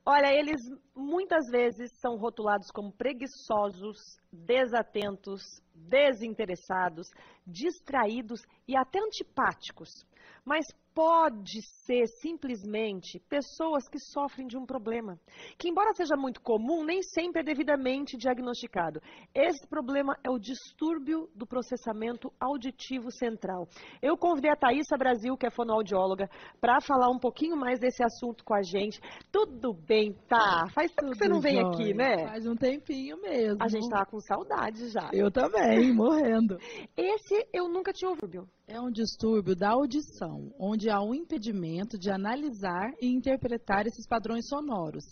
Olha, eles muitas vezes são rotulados como preguiçosos, desatentos, desinteressados, distraídos e até antipáticos. Mas pode ser simplesmente pessoas que sofrem de um problema, que embora seja muito comum, nem sempre é devidamente diagnosticado. Esse problema é o distúrbio do processamento auditivo central. Eu convidei a Thaísa Brasil, que é fonoaudióloga, para falar um pouquinho mais desse assunto com a gente. Tudo bem, tá? Faz tempo que você não vem aqui, né? Faz um tempinho mesmo. A gente tava com saudade já. Eu também, morrendo. Esse eu nunca tinha ouvido. É um distúrbio da audição, onde há um impedimento de analisar e interpretar esses padrões sonoros.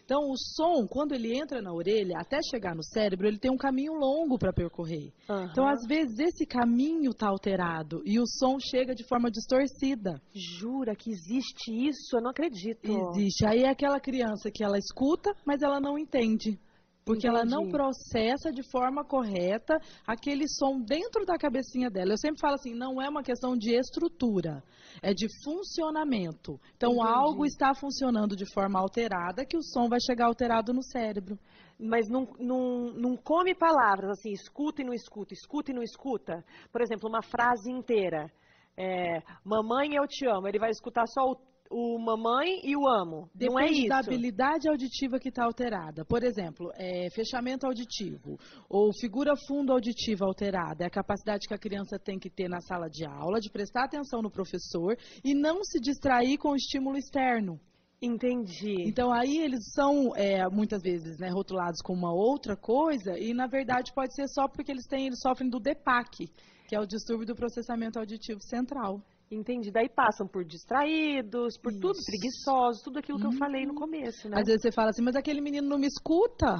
Então, o som, quando ele entra na orelha, até chegar no cérebro, ele tem um caminho longo para percorrer. Então, às vezes, esse caminho está alterado e o som chega de forma distorcida. Jura que existe isso? Eu não acredito. Existe. Aí é aquela criança que ela escuta, mas ela não entende. Porque ela não processa de forma correta aquele som dentro da cabecinha dela. Eu sempre falo assim, não é uma questão de estrutura, é de funcionamento. Então, algo está funcionando de forma alterada que o som vai chegar alterado no cérebro. Mas não come palavras, assim, escuta e não escuta, escuta e não escuta. Por exemplo, uma frase inteira. Mamãe, eu te amo. Ele vai escutar só o mamãe e o amo. Depende não é isso. da habilidade auditiva que está alterada. Por exemplo, fechamento auditivo ou figura fundo auditiva alterada. É a capacidade que a criança tem que ter na sala de aula, de prestar atenção no professor e não se distrair com o estímulo externo. Entendi. Então, aí eles são, muitas vezes, rotulados como uma outra coisa e, na verdade, pode ser só porque eles sofrem do DEPAC, que é o distúrbio do processamento auditivo central. Entendi. Daí passam por distraídos, por tudo, preguiçosos, tudo aquilo que eu falei no começo, né? Às vezes você fala assim, mas aquele menino não me escuta.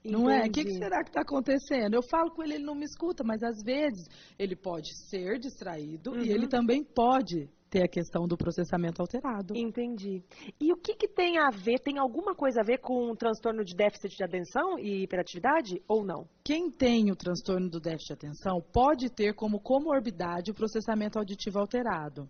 Entendi. Não é? O que será que está acontecendo? Eu falo com ele, ele não me escuta, mas às vezes ele pode ser distraído e ele também pode ter a questão do processamento alterado. Entendi. E o que tem a ver, tem alguma coisa a ver com o transtorno de déficit de atenção e hiperatividade ou não? Quem tem o transtorno do déficit de atenção pode ter como comorbidade o processamento auditivo alterado,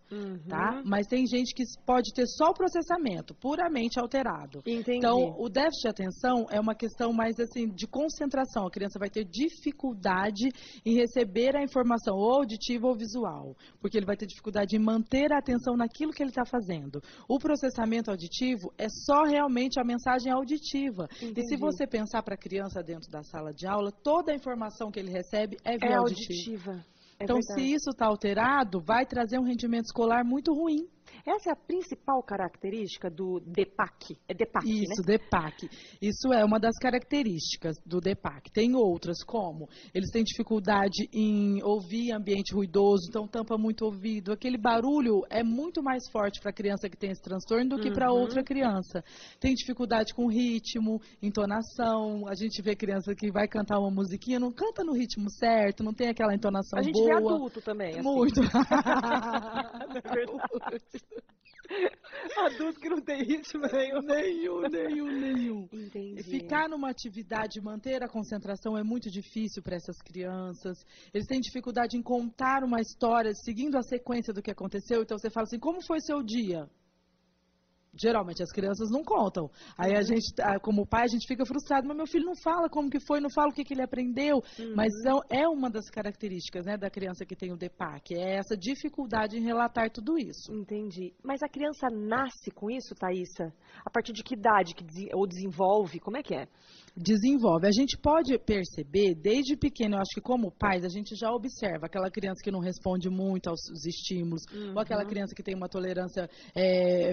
tá? Mas tem gente que pode ter só o processamento, puramente alterado. Entendi. Então, o déficit de atenção é uma questão mais assim de concentração. A criança vai ter dificuldade em receber a informação ou auditiva ou visual, porque ele vai ter dificuldade em manter a atenção naquilo que ele está fazendo. O processamento auditivo é só realmente a mensagem auditiva. Entendi. E se você pensar para a criança dentro da sala de aula, toda a informação que ele recebe é via auditiva. Então, se isso está alterado, vai trazer um rendimento escolar muito ruim. Essa é a principal característica do DEPAC. É DEPAC, Isso, né? DEPAC. Isso é uma das características do DEPAC. Tem outras, como eles têm dificuldade em ouvir ambiente ruidoso, então tampa muito o ouvido. Aquele barulho é muito mais forte para a criança que tem esse transtorno do que para outra criança. Tem dificuldade com ritmo, entonação. A gente vê criança que vai cantar uma musiquinha, não canta no ritmo certo, não tem aquela entonação boa. A gente vê adulto também, assim. Muito. É verdade. Adulto que não tem ritmo nenhum. Entendi. Ficar numa atividade, manter a concentração é muito difícil para essas crianças. Eles têm dificuldade em contar uma história seguindo a sequência do que aconteceu. Então você fala assim, como foi seu dia? Geralmente as crianças não contam. Aí a gente, como pai, a gente fica frustrado, mas meu filho não fala como que foi, não fala o que ele aprendeu. Mas é uma das características, né, da criança que tem o DEPAC, é essa dificuldade em relatar tudo isso. Entendi. Mas a criança nasce com isso, Thaísa? A partir de que idade ou desenvolve? Como é que é? Desenvolve. A gente pode perceber, desde pequeno, eu acho que como pais, a gente já observa aquela criança que não responde muito aos estímulos, ou aquela criança que tem uma tolerância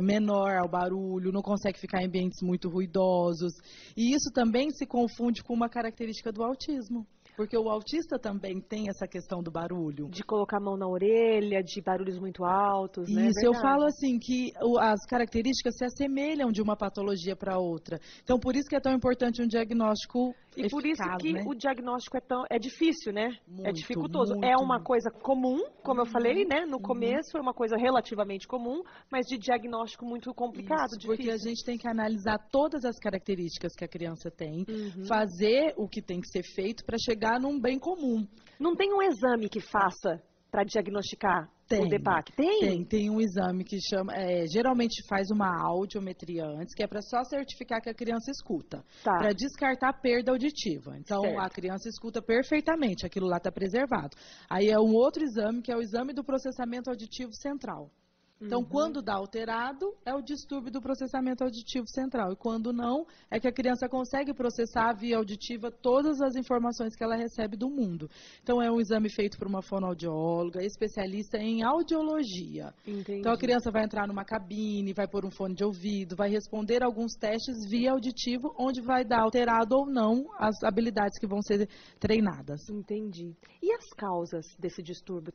menor ao barulho, não consegue ficar em ambientes muito ruidosos. E isso também se confunde com uma característica do autismo. Porque o autista também tem essa questão do barulho. De colocar a mão na orelha, de barulhos muito altos, né? Isso, eu falo assim, que as características se assemelham de uma patologia para outra. Então, por isso que é tão importante um diagnóstico eficaz, por isso que o diagnóstico é difícil, né? Muito, é dificultoso. Muito, é uma coisa comum, como eu falei, né? No começo é uma coisa relativamente comum, mas de diagnóstico muito complicado, isso, difícil. Porque a gente tem que analisar todas as características que a criança tem, fazer o que tem que ser feito para chegar num bem comum. Não tem um exame que faça para diagnosticar O DEPAC? Tem? Tem um exame que chama, geralmente faz uma audiometria antes, que é para só certificar que a criança escuta, Tá. para descartar a perda auditiva. Então, Certo. a criança escuta perfeitamente, aquilo lá está preservado. Aí é um outro exame, que é o exame do processamento auditivo central. Então, quando dá alterado, é o distúrbio do processamento auditivo central. E quando não, é que a criança consegue processar via auditiva todas as informações que ela recebe do mundo. Então, é um exame feito por uma fonoaudióloga, especialista em audiologia. Entendi. Então, a criança vai entrar numa cabine, vai pôr um fone de ouvido, vai responder alguns testes via auditivo, onde vai dar alterado ou não as habilidades que vão ser treinadas. Entendi. E as causas desse distúrbio,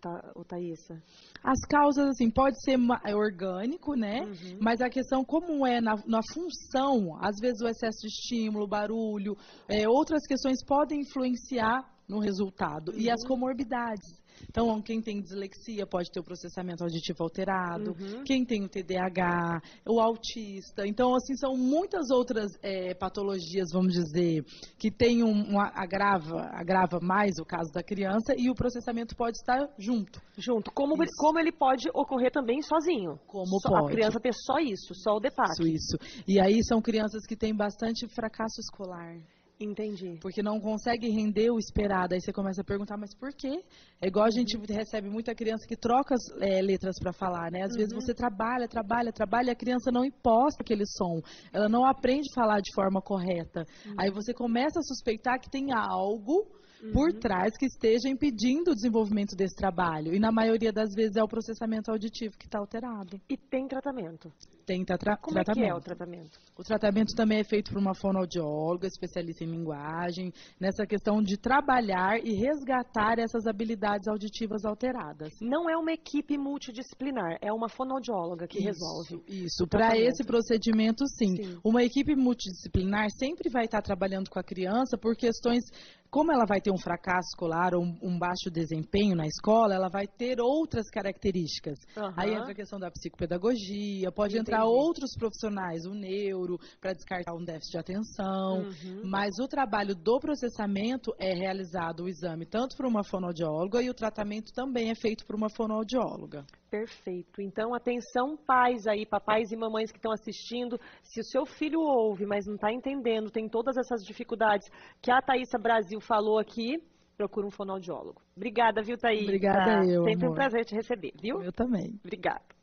Thaísa? As causas, assim, pode ser orgânico, né? Mas a questão, como é na função, às vezes o excesso de estímulo, barulho, outras questões podem influenciar no resultado. E as comorbidades. Então, quem tem dislexia pode ter o processamento auditivo alterado, quem tem o TDAH, o autista. Então, assim, são muitas outras patologias, vamos dizer, que tem agrava mais o caso da criança e o processamento pode estar junto. Junto. Como ele pode ocorrer também sozinho. Como pode. A pode. criança ter só isso, só o DEPAC. Isso. E aí são crianças que têm bastante fracasso escolar. Entendi. Porque não consegue render o esperado. Aí você começa a perguntar, mas por quê? É igual a gente recebe muita criança que troca as letras para falar, né? Às vezes você trabalha, e a criança não imposta aquele som. Ela não aprende a falar de forma correta. Aí você começa a suspeitar que tem algo por trás que esteja impedindo o desenvolvimento desse trabalho. E na maioria das vezes é o processamento auditivo que está alterado. E tem tratamento? Tem Como tratamento. é que é o tratamento? O tratamento também é feito por uma fonoaudióloga, especialista em linguagem, nessa questão de trabalhar e resgatar essas habilidades auditivas alteradas. Não é uma equipe multidisciplinar, é uma fonoaudióloga que resolve. Isso. Para esse procedimento, sim. Uma equipe multidisciplinar sempre vai estar trabalhando com a criança por questões, como ela vai ter um fracasso escolar ou um baixo desempenho na escola, ela vai ter outras características. Aí entra a questão da psicopedagogia, pode entrar outros profissionais, o neuro, para descartar um déficit de atenção, mas o trabalho do processamento é realizado o exame tanto por uma fonoaudióloga e o tratamento também é feito por uma fonoaudióloga. Perfeito. Então, atenção pais aí, papais e mamães que estão assistindo, se o seu filho ouve, mas não está entendendo, tem todas essas dificuldades que a Thaísa Brasil falou aqui, procura um fonoaudiólogo. Obrigada, viu, Thaísa? Obrigada eu, Sempre amor. um prazer te receber, viu? Eu também. Obrigada.